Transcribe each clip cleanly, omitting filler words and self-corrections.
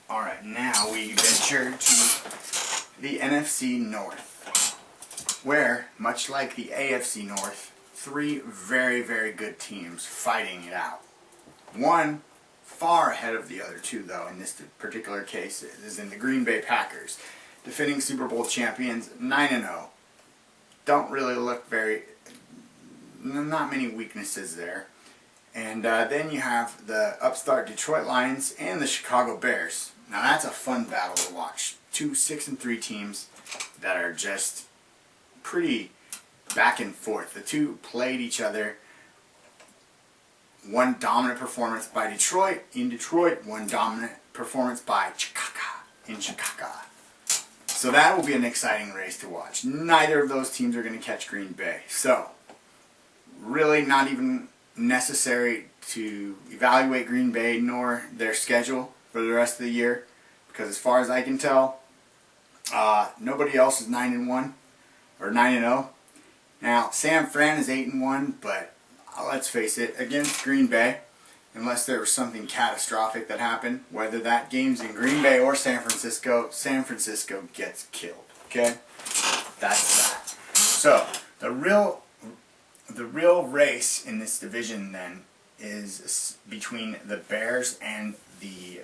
Alright, now we venture to the NFC North, where, much like the AFC North, three very, very good teams fighting it out. One far ahead of the other two, though, in this particular case, is in the Green Bay Packers, defending Super Bowl champions, 9-0. Don't really look not many weaknesses there. And then you have the upstart Detroit Lions and the Chicago Bears. Now that's a fun battle to watch. Two 6-3 teams that are just pretty back and forth. The two played each other. One dominant performance by Detroit in Detroit. One dominant performance by Chicago in Chicago. So that will be an exciting race to watch. Neither of those teams are going to catch Green Bay. So, really not even necessary to evaluate Green Bay nor their schedule for the rest of the year. Because as far as I can tell, nobody else is 9-1 or 9-0. Now, San Fran is 8-1, but let's face it, against Green Bay, unless there was something catastrophic that happened, whether that game's in Green Bay or San Francisco gets killed. Okay? That's that. So, the real race in this division then is between the Bears and the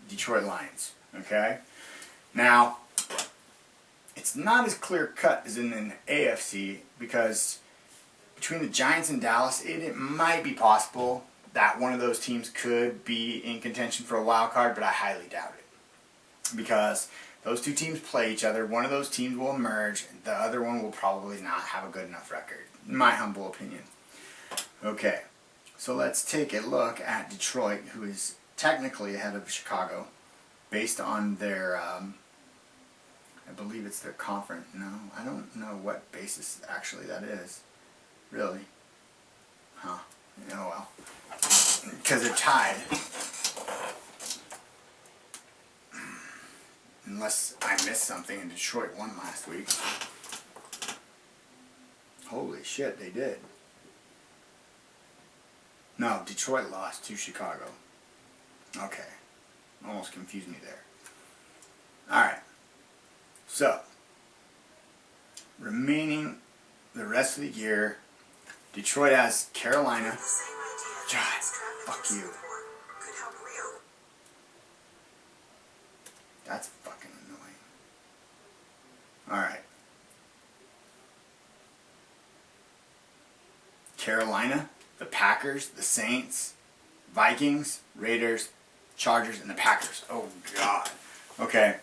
Detroit Lions. Okay? Now, it's not as clear cut as in the AFC, because between the Giants and Dallas, it might be possible that one of those teams could be in contention for a wild card, but I highly doubt it. Because those two teams play each other. One of those teams will emerge. The other one will probably not have a good enough record, in my humble opinion. Okay, so let's take a look at Detroit, who is technically ahead of Chicago, based on their, I believe it's their conference. No, I don't know what basis actually that is. Really? Huh. Oh well. Because they're tied. Unless I missed something and Detroit won last week. Holy shit, they did. No, Detroit lost to Chicago. Okay. Almost confused me there. Alright. So, remaining the rest of the year, Detroit has Carolina. God, fuck you. That's fucking annoying. Alright. Carolina, the Packers, the Saints, Vikings, Raiders, Chargers, and the Packers. Oh, God. Okay.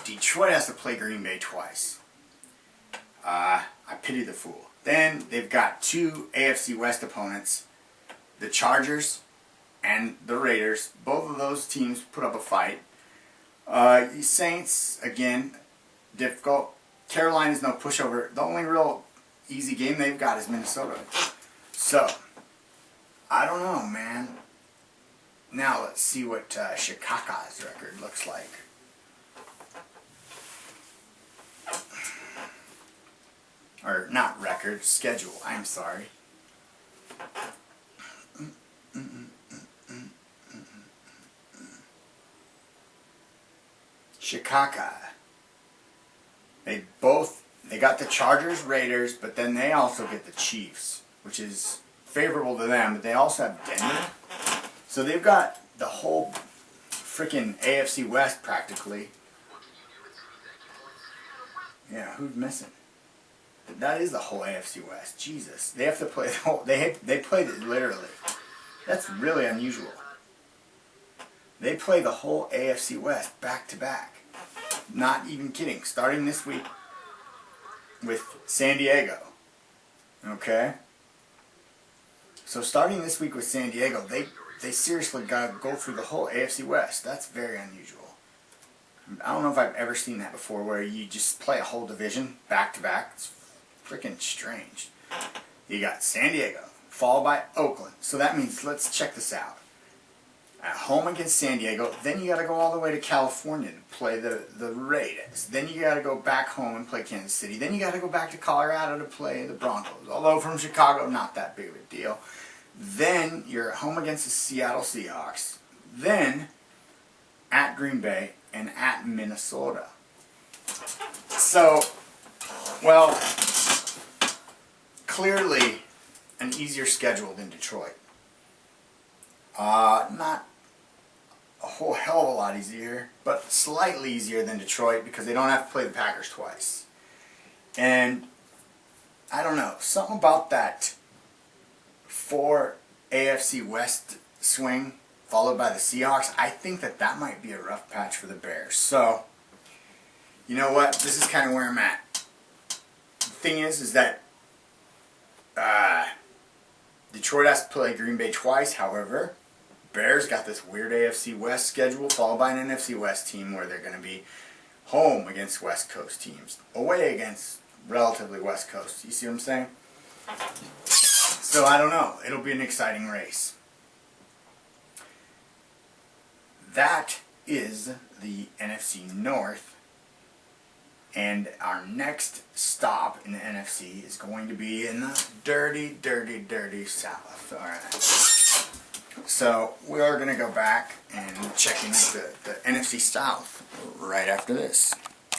Detroit has to play Green Bay twice. I pity the fool. Then they've got two AFC West opponents, the Chargers and the Raiders. Both of those teams put up a fight. Saints, again, difficult. Carolina's no pushover. The only real easy game they've got is Minnesota. So, I don't know, man. Now let's see what Chicago's record looks like. Or not record, schedule, I'm sorry. Chicago. They got the Chargers, Raiders, but then they also get the Chiefs, which is favorable to them, but they also have Denver. So they've got the whole freaking AFC West practically. Yeah, who's missing? That is the whole AFC West. Jesus. They have to play the whole... They played it literally. That's really unusual. They play the whole AFC West back to back. Not even kidding. Starting this week with San Diego. Okay? So starting this week with San Diego, they seriously got to go through the whole AFC West. That's very unusual. I don't know if I've ever seen that before, where you just play a whole division back to back. It's freaking strange. You got San Diego, followed by Oakland. So that means, let's check this out. At home against San Diego, then you got to go all the way to California to play the Raiders. Then you got to go back home and play Kansas City. Then you got to go back to Colorado to play the Broncos. Although from Chicago, not that big of a deal. Then you're at home against the Seattle Seahawks. Then at Green Bay, and at Minnesota. So, well, clearly an easier schedule than Detroit. Not a whole hell of a lot easier, but slightly easier than Detroit because they don't have to play the Packers twice. And I don't know, something about that 4 AFC West swing followed by the Seahawks, I think that might be a rough patch for the Bears. So, you know what? This is kind of where I'm at. The thing is that Detroit has to play Green Bay twice. However, Bears got this weird AFC West schedule followed by an NFC West team where they're going to be home against West Coast teams, away against relatively West Coast. You see what I'm saying? So I don't know. It'll be an exciting race. That is the NFC North. And our next stop in the NFC is going to be in the dirty, dirty, dirty South. Alright. So we are going to go back and check in the NFC South right after this.